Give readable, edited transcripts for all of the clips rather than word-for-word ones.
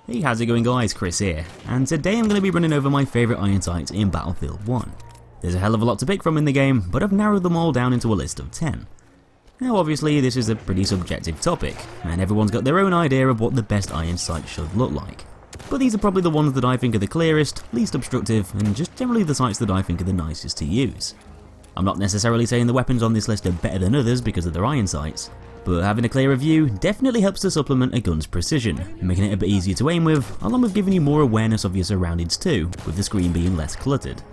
Hey, how's it going guys, Chris here, and today I'm going to be running over my favourite iron sights in Battlefield 1. There's a hell of a lot to pick from in the game, but I've narrowed them all down into a list of 10. Now obviously this is a pretty subjective topic, and everyone's got their own idea of what the best iron sight should look like. But these are probably the ones that I think are the clearest, least obstructive, and just generally the sights that I think are the nicest to use. I'm not necessarily saying the weapons on this list are better than others because of their iron sights, but having a clearer view definitely helps to supplement a gun's precision, making it a bit easier to aim with, along with giving you more awareness of your surroundings too, with the screen being less cluttered.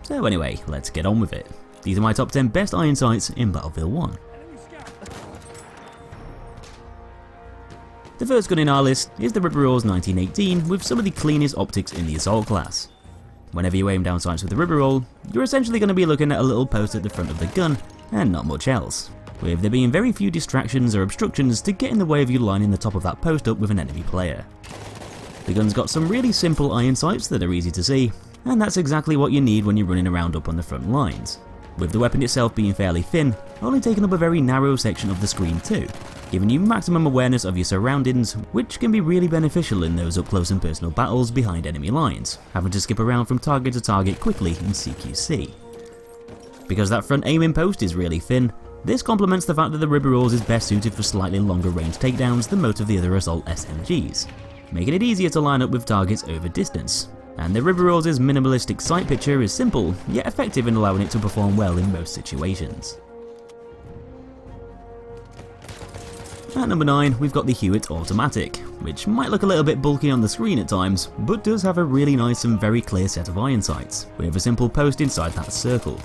So anyway, let's get on with it. These are my top 10 best iron sights in Battlefield 1. The first gun in our list is the Ribeyrolles 1918 with some of the cleanest optics in the assault class. Whenever you aim down sights with the Ribeyrolles, you're essentially going to be looking at a little post at the front of the gun, and not much else, with there being very few distractions or obstructions to get in the way of you lining the top of that post up with an enemy player. The gun's got some really simple iron sights that are easy to see, and that's exactly what you need when you're running around up on the front lines, with the weapon itself being fairly thin, only taking up a very narrow section of the screen too, giving you maximum awareness of your surroundings, which can be really beneficial in those up close and personal battles behind enemy lines, having to skip around from target to target quickly in CQC. Because that front aiming post is really thin, this complements the fact that the Ribeyrolles is best suited for slightly longer range takedowns than most of the other assault SMGs, making it easier to line up with targets over distance. And the Ribeyrolles' minimalistic sight picture is simple, yet effective in allowing it to perform well in most situations. At number 9, we've got the Huot Automatic, which might look a little bit bulky on the screen at times, but does have a really nice and very clear set of iron sights, with a simple post inside that circle.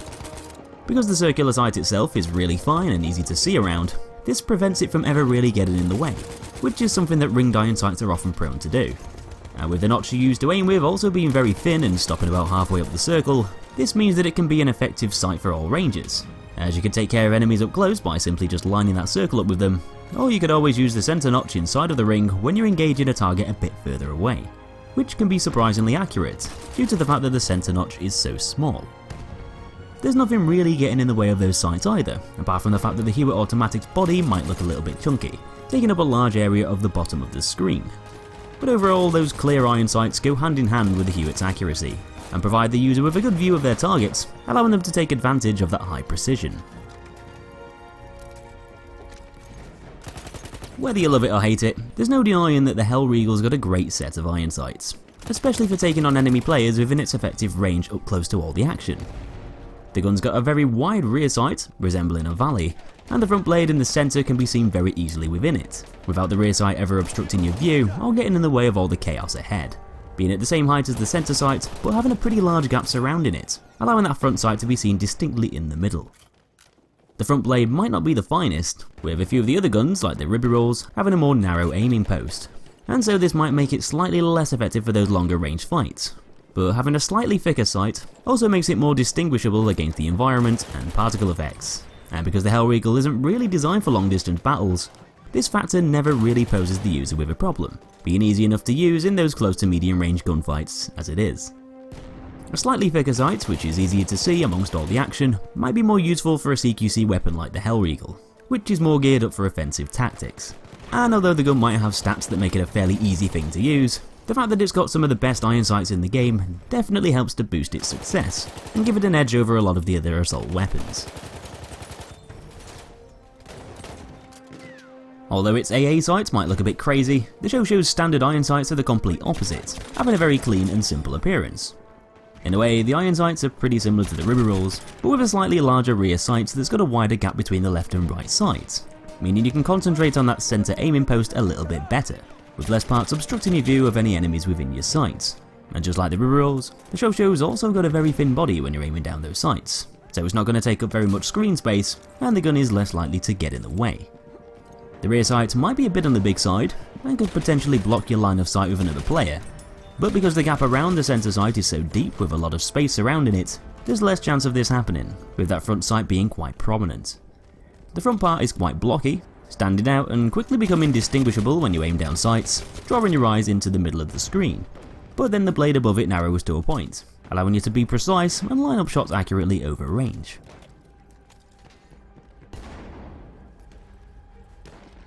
Because the circular sight itself is really fine and easy to see around, this prevents it from ever really getting in the way, which is something that ringed iron sights are often prone to do. And with the notch you use to aim with also being very thin and stopping about halfway up the circle, this means that it can be an effective sight for all ranges, as you can take care of enemies up close by simply just lining that circle up with them, or you could always use the centre notch inside of the ring when you're engaging a target a bit further away, which can be surprisingly accurate due to the fact that the centre notch is so small. There's nothing really getting in the way of those sights either, apart from the fact that the Huot Automatic's body might look a little bit chunky, taking up a large area of the bottom of the screen. But overall, those clear iron sights go hand in hand with the Huot's accuracy, and provide the user with a good view of their targets, allowing them to take advantage of that high precision. Whether you love it or hate it, there's no denying that the Hellriegel's got a great set of iron sights, especially for taking on enemy players within its effective range up close to all the action. The gun's got a very wide rear sight, resembling a valley, and the front blade in the centre can be seen very easily within it, without the rear sight ever obstructing your view or getting in the way of all the chaos ahead, being at the same height as the centre sight but having a pretty large gap surrounding it, allowing that front sight to be seen distinctly in the middle. The front blade might not be the finest, with a few of the other guns like the Ribeyrolles having a more narrow aiming post, and so this might make it slightly less effective for those longer range fights. But having a slightly thicker sight also makes it more distinguishable against the environment and particle effects. And because the Hellriegel isn't really designed for long distance battles, this factor never really poses the user with a problem, being easy enough to use in those close to medium range gunfights as it is. A slightly thicker sight, which is easier to see amongst all the action, might be more useful for a CQC weapon like the Hellriegel, which is more geared up for offensive tactics. And although the gun might have stats that make it a fairly easy thing to use, the fact that it's got some of the best iron sights in the game definitely helps to boost its success, and give it an edge over a lot of the other assault weapons. Although its AA sights might look a bit crazy, the Chauchat's standard iron sights are the complete opposite, having a very clean and simple appearance. In a way, the iron sights are pretty similar to the Ribeyrolles, but with a slightly larger rear sight that's got a wider gap between the left and right sights, meaning you can concentrate on that centre aiming post a little bit better, with less parts obstructing your view of any enemies within your sights. And just like the Ribeyrolles, the Chauchat's also got a very thin body when you're aiming down those sights, so it's not going to take up very much screen space, and the gun is less likely to get in the way. The rear sight might be a bit on the big side, and could potentially block your line of sight with another player, but because the gap around the centre sight is so deep with a lot of space surrounding it, there's less chance of this happening, with that front sight being quite prominent. The front part is quite blocky, standing out and quickly becoming indistinguishable when you aim down sights, drawing your eyes into the middle of the screen, but then the blade above it narrows to a point, allowing you to be precise and line up shots accurately over range.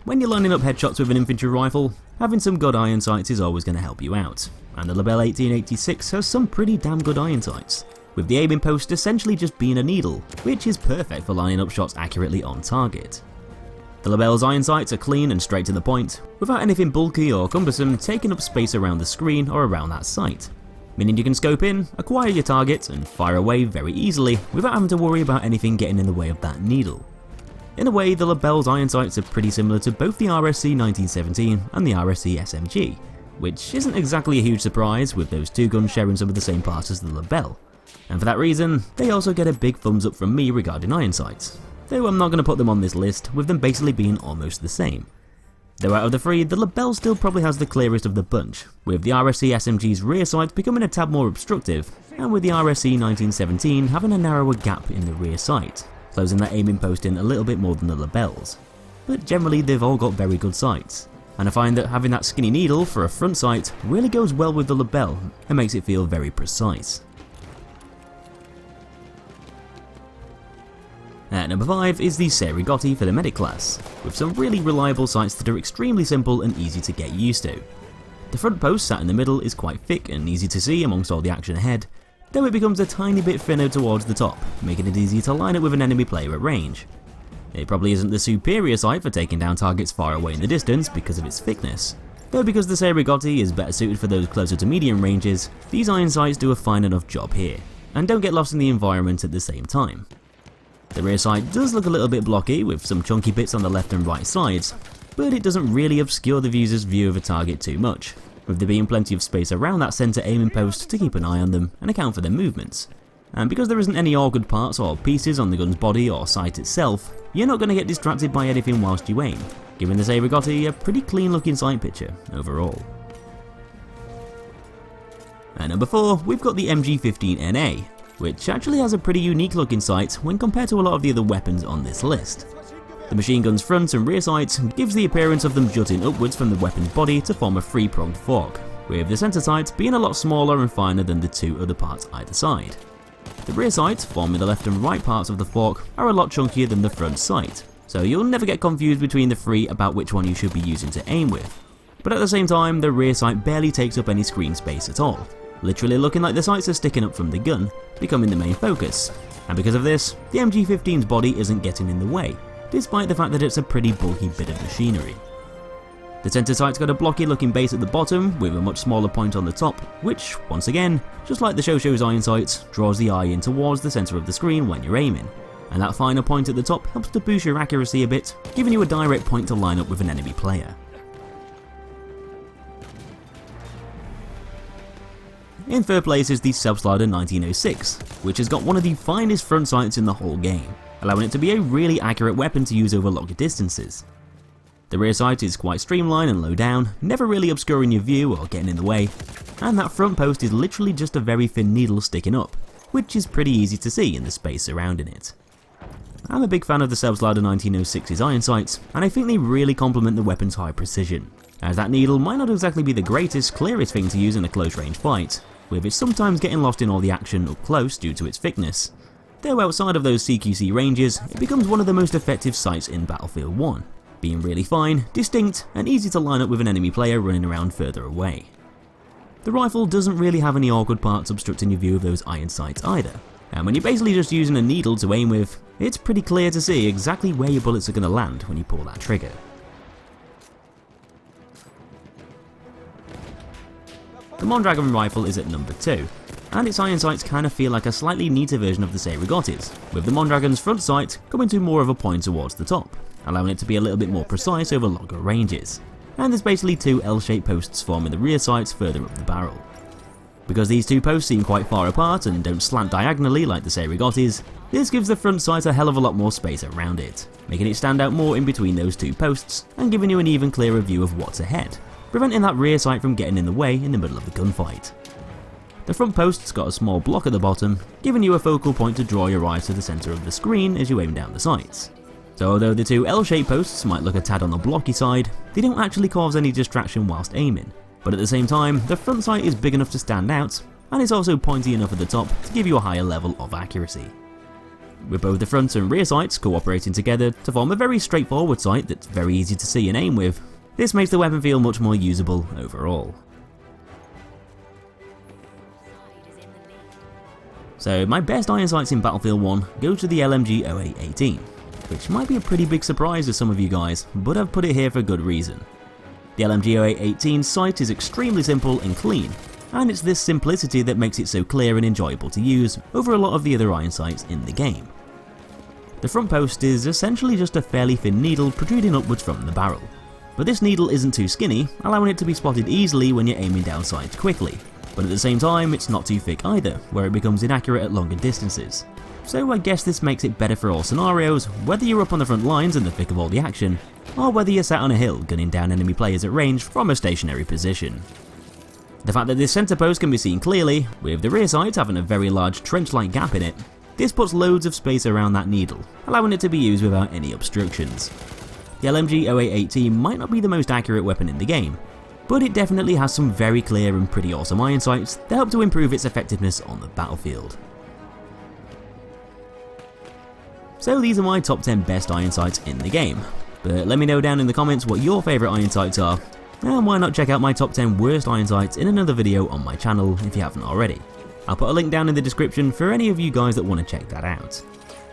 when you're lining up headshots with an infantry rifle, having some good iron sights is always going to help you out, and the Lebel 1886 has some pretty damn good iron sights, with the aiming post essentially just being a needle, which is perfect for lining up shots accurately on target. The Lebel's iron sights are clean and straight to the point, without anything bulky or cumbersome taking up space around the screen or around that sight, meaning you can scope in, acquire your target, and fire away very easily without having to worry about anything getting in the way of that needle. In a way, the Lebel's iron sights are pretty similar to both the RSC 1917 and the RSC SMG, which isn't exactly a huge surprise with those two guns sharing some of the same parts as the Lebel, and for that reason, they also get a big thumbs up from me regarding iron sights, though I'm not going to put them on this list with them basically being almost the same. Though out of the three, the Lebel still probably has the clearest of the bunch, with the RSC SMG's rear sight becoming a tad more obstructive, and with the RSC 1917 having a narrower gap in the rear sight, closing that aiming post in a little bit more than the Lebel's. But generally they've all got very good sights, and I find that having that skinny needle for a front sight really goes well with the Lebel and makes it feel very precise. At number 5 is the Cei-Rigotti for the medic class, with some really reliable sights that are extremely simple and easy to get used to. The front post sat in the middle is quite thick and easy to see amongst all the action ahead, though it becomes a tiny bit thinner towards the top, making it easy to line up with an enemy player at range. It probably isn't the superior sight for taking down targets far away in the distance because of its thickness, though because the Cei-Rigotti is better suited for those closer to medium ranges, these iron sights do a fine enough job here, and don't get lost in the environment at the same time. The rear sight does look a little bit blocky with some chunky bits on the left and right sides, but it doesn't really obscure the user's view of a target too much, with there being plenty of space around that centre aiming post to keep an eye on them and account for their movements. And because there isn't any awkward parts or pieces on the gun's body or sight itself, you're not going to get distracted by anything whilst you aim, giving the Cei-Rigotti a pretty clean looking sight picture overall. At number 4, we've got the MG15NA, which actually has a pretty unique looking sight when compared to a lot of the other weapons on this list. The machine gun's front and rear sight gives the appearance of them jutting upwards from the weapon's body to form a three-pronged fork, with the centre sight being a lot smaller and finer than the two other parts either side. The rear sight, forming the left and right parts of the fork, are a lot chunkier than the front sight, so you'll never get confused between the three about which one you should be using to aim with. But at the same time, the rear sight barely takes up any screen space at all, literally looking like the sights are sticking up from the gun, becoming the main focus, and because of this, the MG15's body isn't getting in the way, despite the fact that it's a pretty bulky bit of machinery. The centre sight's got a blocky looking base at the bottom with a much smaller point on the top, which, once again, just like the Chauchat's iron sights, draws the eye in towards the centre of the screen when you're aiming, and that finer point at the top helps to boost your accuracy a bit, giving you a direct point to line up with an enemy player. In third place is the Selbstlader 1906, which has got one of the finest front sights in the whole game, allowing it to be a really accurate weapon to use over longer distances. The rear sight is quite streamlined and low down, never really obscuring your view or getting in the way, and that front post is literally just a very thin needle sticking up, which is pretty easy to see in the space surrounding it. I'm a big fan of the Selbstlader 1906's iron sights, and I think they really complement the weapon's high precision, as that needle might not exactly be the greatest, clearest thing to use in a close range fight, with it sometimes getting lost in all the action up close due to its thickness. Though outside of those CQC ranges, it becomes one of the most effective sights in Battlefield 1, being really fine, distinct, and easy to line up with an enemy player running around further away. The rifle doesn't really have any awkward parts obstructing your view of those iron sights either, and when you're basically just using a needle to aim with, it's pretty clear to see exactly where your bullets are going to land when you pull that trigger. The Mondragon rifle is at number 2, and its iron sights kind of feel like a slightly neater version of the Cei-Rigotti's, with the Mondragon's front sight coming to more of a point towards the top, allowing it to be a little bit more precise over longer ranges, and there's basically two L-shaped posts forming the rear sights further up the barrel. Because these two posts seem quite far apart and don't slant diagonally like the Cei-Rigotti's, this gives the front sight a hell of a lot more space around it, making it stand out more in between those two posts and giving you an even clearer view of what's ahead, preventing that rear sight from getting in the way in the middle of the gunfight. The front post's got a small block at the bottom, giving you a focal point to draw your eyes to the centre of the screen as you aim down the sights. So although the two L-shaped posts might look a tad on the blocky side, they don't actually cause any distraction whilst aiming, but at the same time, the front sight is big enough to stand out, and it's also pointy enough at the top to give you a higher level of accuracy. with both the front and rear sights cooperating together to form a very straightforward sight that's very easy to see and aim with. This makes the weapon feel much more usable overall. So my best iron sights in Battlefield 1 go to the LMG 0818, which might be a pretty big surprise to some of you guys, but I've put it here for good reason. The LMG 0818 sight is extremely simple and clean, and it's this simplicity that makes it so clear and enjoyable to use over a lot of the other iron sights in the game. The front post is essentially just a fairly thin needle protruding upwards from the barrel, but this needle isn't too skinny, allowing it to be spotted easily when you're aiming down sights quickly, but at the same time it's not too thick either, where it becomes inaccurate at longer distances. So I guess this makes it better for all scenarios, whether you're up on the front lines in the thick of all the action, or whether you're sat on a hill gunning down enemy players at range from a stationary position. The fact that this centre post can be seen clearly, with the rear sight having a very large trench-like gap in it, this puts loads of space around that needle, allowing it to be used without any obstructions. The LMG 0818 might not be the most accurate weapon in the game, but it definitely has some very clear and pretty awesome iron sights that help to improve its effectiveness on the battlefield. So these are my top 10 best iron sights in the game, but let me know down in the comments what your favourite iron sights are, and why not check out my top 10 worst iron sights in another video on my channel if you haven't already. I'll put a link down in the description for any of you guys that want to check that out.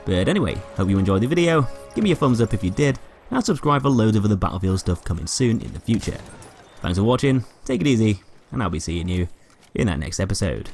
But anyway, hope you enjoyed the video, give me a thumbs up if you did, and subscribe for loads of other Battlefield stuff coming soon in the future. Thanks for watching, take it easy, and I'll be seeing you in that next episode.